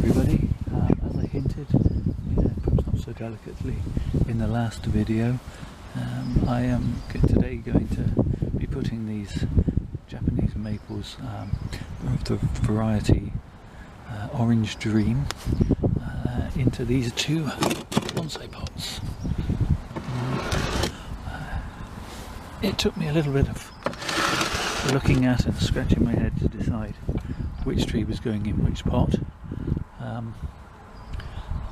everybody. As I hinted, perhaps not so delicately, in the last video, I am today going to be putting these Japanese maples of the variety Orange Dream into these two bonsai pots. It took me a little bit of looking at and scratching my head to decide which tree was going in which pot,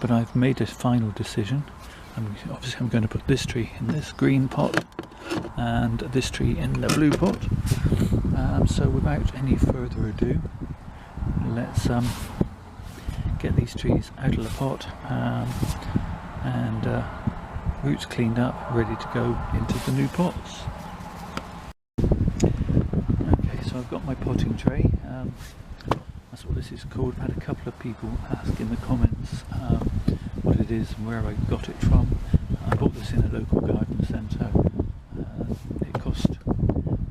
but I've made a final decision. Obviously I'm going to put this tree in this green pot and this tree in the blue pot. So without any further ado, let's get these trees out of the pot and roots cleaned up, ready to go into the new pots. Okay, so I've got my potting tray. That's what this is called. I've had a couple of people ask in the comments what it is and where I got it from. I bought this in a local garden centre. It cost,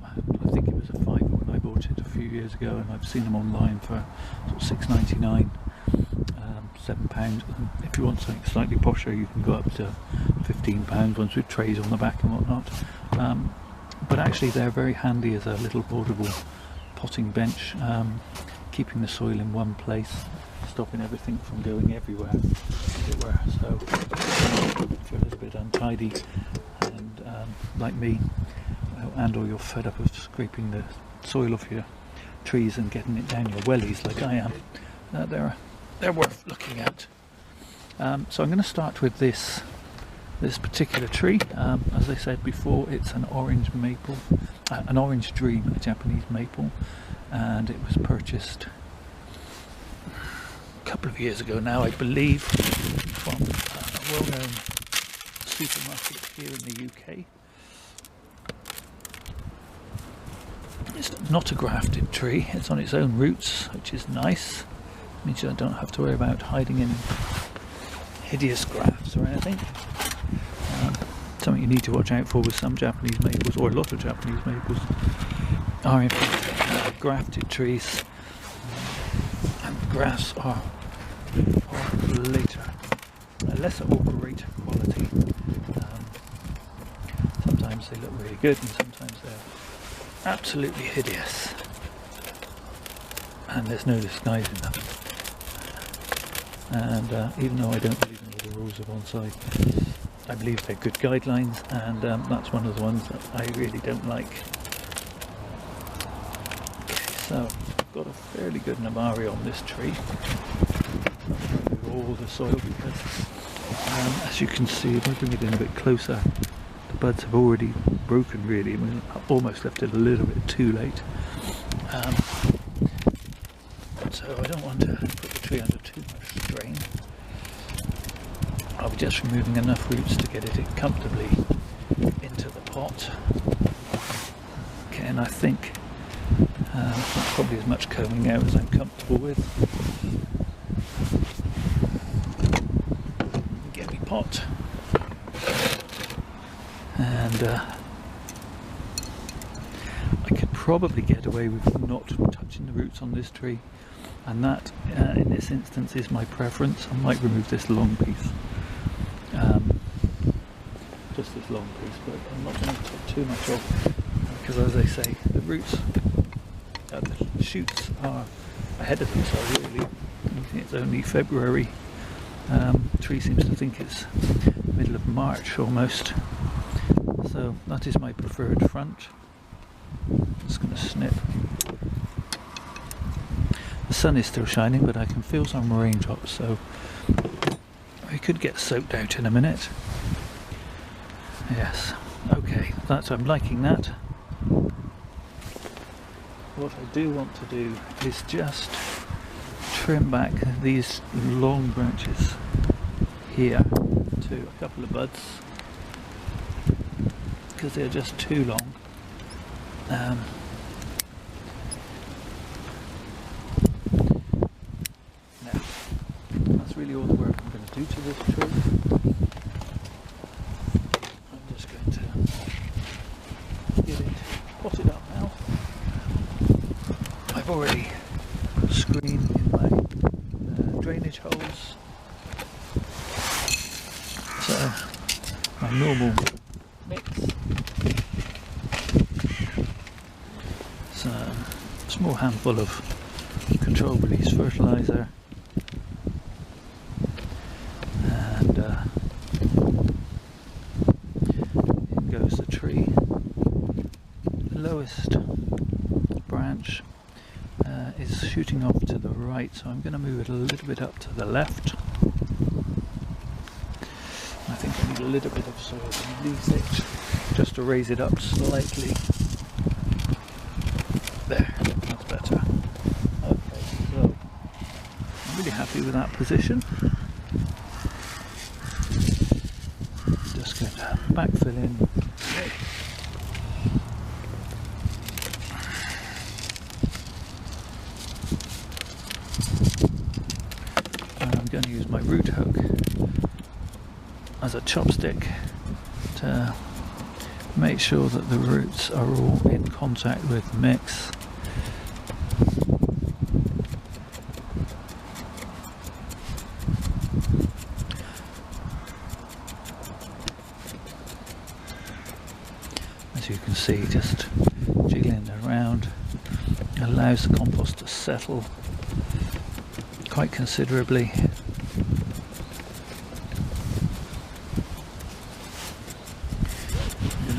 I think it was a £5 when I bought it a few years ago, and I've seen them online for sort of £6.99, £7. And if you want something slightly posher, you can go up to £15, ones with trays on the back and whatnot. But actually they're very handy as a little portable potting bench, keeping the soil in one place, stopping everything from going everywhere, as it were. So if you're a little bit untidy and like me, and or you're fed up of scraping the soil off your trees and getting it down your wellies like I am, they're worth looking at. So I'm going to start with this particular tree. As I said before, it's an orange maple, an Orange Dream, a Japanese maple, and it was purchased a couple of years ago now, I believe, from a well-known supermarket here in the UK. It's not a grafted tree, it's on its own roots, which is nice. It means I don't have to worry about hiding any hideous grafts or anything. Something you need to watch out for with some Japanese maples, or a lot of Japanese maples, are in fact grafted trees, and the grafts are lesser or greater quality. Sometimes they look really good and sometimes they're absolutely hideous, and there's no disguising them. And even though I don't believe in all the rules of bonsai, I believe they're good guidelines, and that's one of the ones that I really don't like. Okay, so I've got a fairly good Namari on this tree. Remove all the soil because, as you can see, if I bring it in a bit closer, the buds have already broken really. I mean, I've almost left it a little bit too late. So I don't want to put the tree under too much strain. I'll be just removing enough roots to get it comfortably into the pot. Okay, and I think that's probably as much combing out as I'm comfortable with. Get me pot. And I could probably get away with not touching the roots on this tree, and that in this instance is my preference. I might remove this long piece. Just this long piece, but I'm not going to take too much off because, as I say, the roots, the shoots are ahead of themselves really. It's only February. The tree seems to think it's middle of March almost. So that is my preferred front. Just going to snip. The sun is still shining, but I can feel some raindrops, so I could get soaked out in a minute. Yes, okay, I'm liking that. What I do want to do is just trim back these long branches here to a couple of buds, because they're just too long. Now, that's really all the work I'm going to do to this tree. I'm just going to get it potted up now. I've already put screen in my drainage small handful of control release fertilizer, and in goes the tree. The lowest branch is shooting off to the right, so I'm going to move it a little bit up to the left. I think I need a little bit of soil underneath it just to raise it up slightly. There, that's better. Okay, so I'm really happy with that position. Just going to backfill in. And I'm going to use my root hook as a chopstick to make sure that the roots are all in contact with the mix. As you can see, just jiggling around allows the compost to settle quite considerably.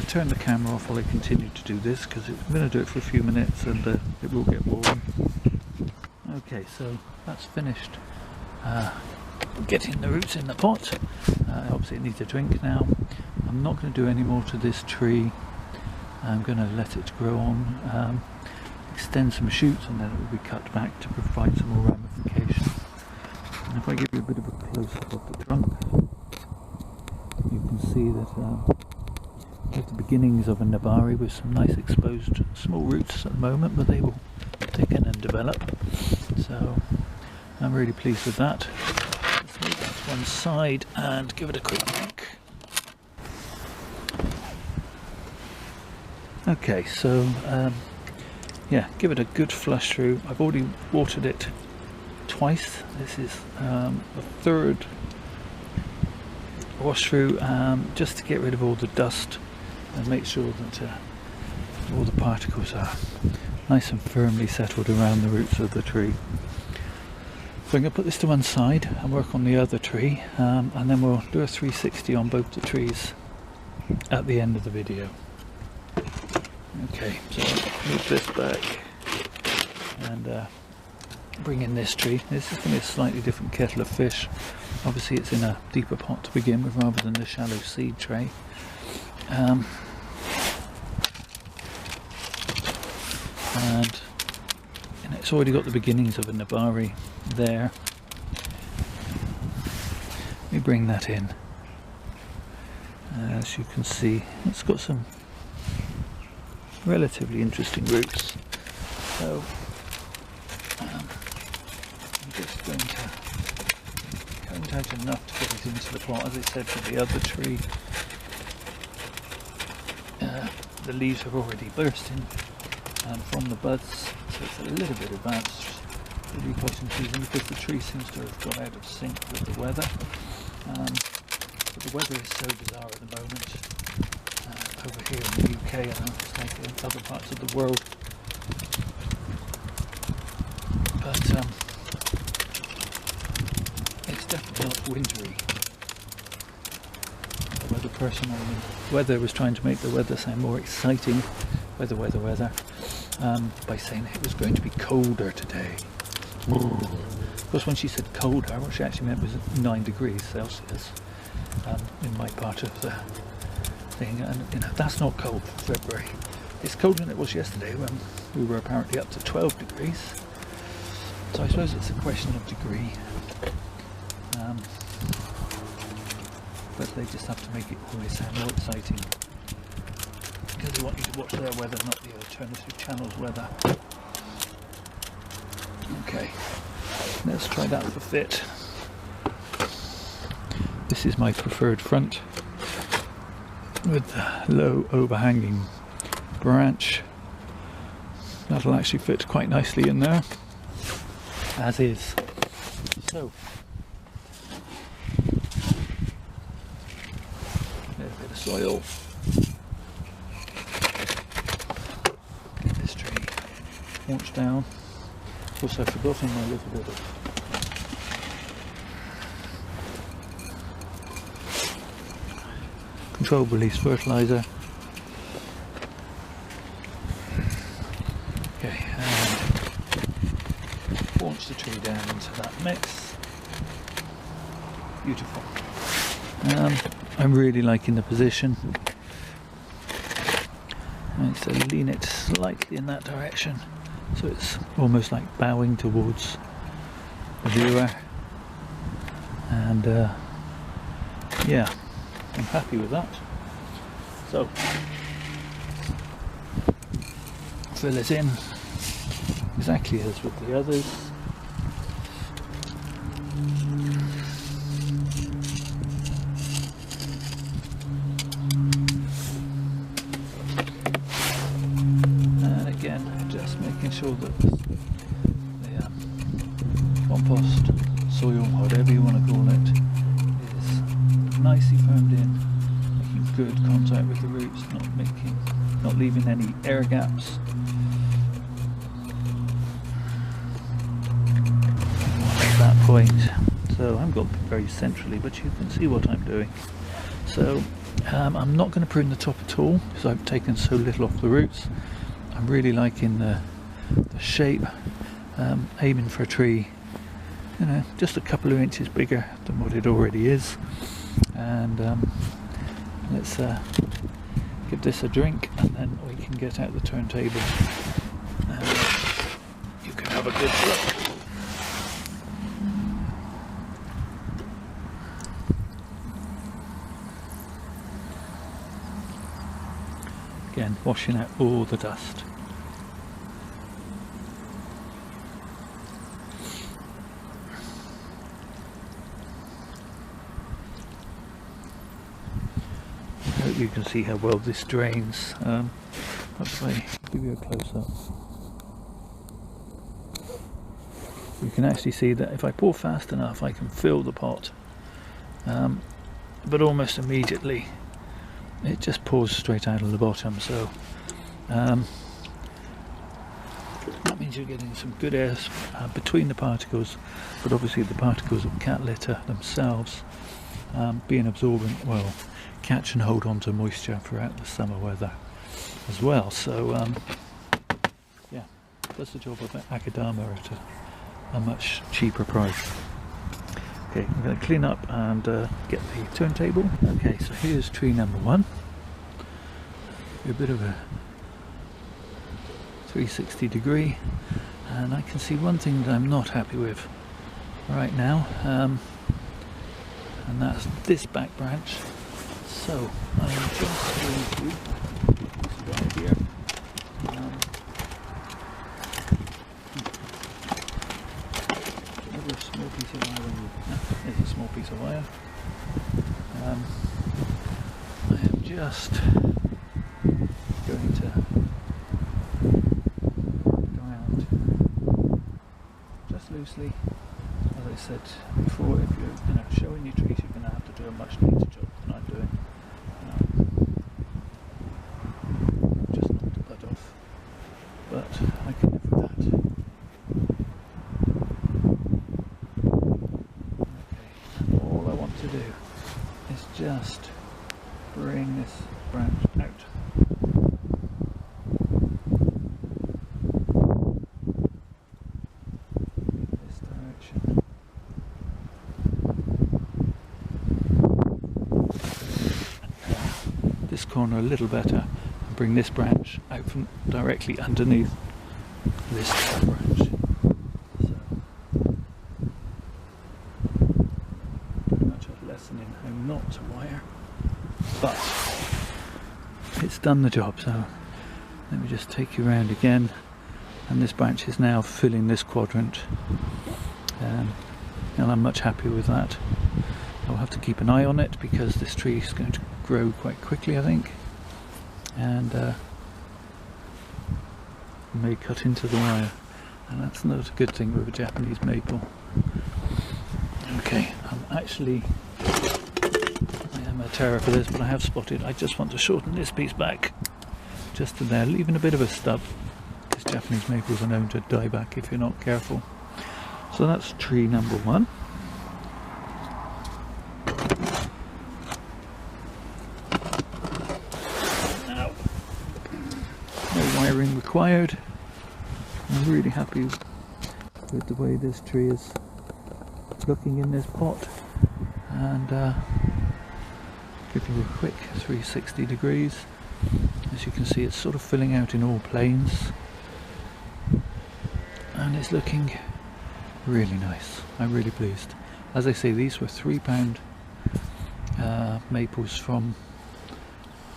Turn the camera off while I continue to do this, because I'm going to do it for a few minutes and it will get boring. Okay, so that's finished getting the roots in the pot. Obviously it needs a drink now. I'm not going to do any more to this tree. I'm going to let it grow on, extend some shoots, and then it will be cut back to provide some more ramifications. And if I give you a bit of a close-up of the trunk, you can see that there's the beginnings of a Nursery with some nice exposed small roots at the moment, but they will thicken and develop. So I'm really pleased with that. Let's move that to one side and give it a quick drink. Okay, so yeah, give it a good flush through. I've already watered it twice. This is the third wash through, just to get rid of all the dust and make sure that all the particles are nice and firmly settled around the roots of the tree. So I'm going to put this to one side and work on the other tree, and then we'll do a 360 on both the trees at the end of the video. Okay, so move this back and bring in this tree. This is going to be a slightly different kettle of fish. Obviously it's in a deeper pot to begin with rather than the shallow seed tray. And it's already got the beginnings of a Nursery there. Let me bring that in. As you can see, it's got some relatively interesting roots. So I'm just going to count out enough to get it into the pot. As I said for the other tree, the leaves have already bursting from the buds, so it's a little bit advanced the repotting season because the tree seems to have gone out of sync with the weather. But the weather is so bizarre at the moment over here in the UK, and it's like in other parts of the world. But it's definitely not wintry. The weather person on the weather was trying to make the weather sound more exciting. Weather. By saying it was going to be colder today. Of course, when she said colder, what she actually meant was 9 degrees Celsius in my part of the thing, and you know, that's not cold for February. It's colder than it was yesterday when we were apparently up to 12 degrees. So I suppose it's a question of degree. But they just have to make it always sound more exciting, because they want you to watch their weather, not the alternative channel's weather. Okay, let's try that for fit. This is my preferred front with the low overhanging branch. That'll actually fit quite nicely in there, as is. So, there's a bit of soil. Get this tree launch down. Of course, I've forgotten my little bit of controlled release fertilizer. Okay, and launch the tree down into that mix. Beautiful. I'm really liking the position. And so lean it slightly in that direction, so it's almost like bowing towards the viewer. And yeah, I'm happy with that. So fill it in exactly as with the others. And again, just making sure that the compost, soil, whatever you want to call it, is nicely firmed in, making good contact with the roots, not leaving any air gaps. At that point, so I'm got very centrally, but you can see what I'm doing. So I'm not going to prune the top at all because I've taken so little off the roots. I'm really liking the shape, aiming for a tree, you know, just a couple of inches bigger than what it already is. And let's give this a drink, and then we can get out the turntable and you can have a good look. Again, washing out all the dust. I hope you can see how well this drains. If I give you a close-up, you can actually see that if I pour fast enough I can fill the pot, but almost immediately it just pours straight out of the bottom. So that means you're getting some good air between the particles, but obviously the particles of cat litter themselves being absorbent will catch and hold on to moisture throughout the summer weather as well. So yeah, does the job of Akadama at a much cheaper price. Okay, I'm going to clean up and get the turntable. Okay, so here's tree number one. A bit of a 360 degree, and I can see one thing that I'm not happy with right now, and that's this back branch. So I'm just going to start here. Another small piece of wire. There's a small piece of wire. I am just going to go out just loosely. As I said before, if you're showing your trees, you're going to have to do a much neater job than I'm doing. Just knocked the bud off, but I can live with that. Okay, all I want to do is just bring this branch out. This direction. This corner a little better, and bring this branch out from directly underneath this branch. So pretty much a lesson in how not to wire, but it's done the job. So let me just take you around again, and this branch is now filling this quadrant, and I'm much happier with that. I'll have to keep an eye on it because this tree is going to grow quite quickly, I think, and may cut into the wire, and that's not a good thing with a Japanese maple. Okay, I am a terror for this, but I have spotted. I just want to shorten this piece back just to there, leaving a bit of a stub, because These Japanese maples are known to die back if you're not careful. So that's tree number 1. No wiring required. I'm really happy with the way this tree is looking in this pot, and give you a quick 360 degrees. As you can see, it's sort of filling out in all planes and it's looking really nice. I'm really pleased. As I say, these were £3 maples from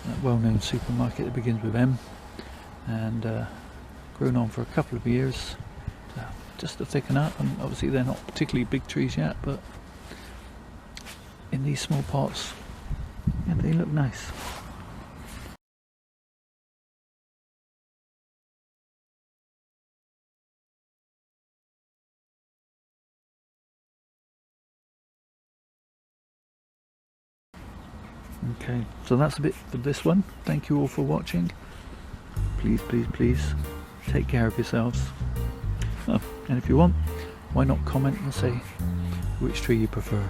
a well-known supermarket that begins with M, and grown on for a couple of years just to thicken up. And obviously they're not particularly big trees yet, but in these small pots, yeah, they look nice. Okay, so that's a bit for this one. Thank you all for watching. Please, please, please take care of yourselves. Oh, and if you want, why not comment and say which tree you prefer.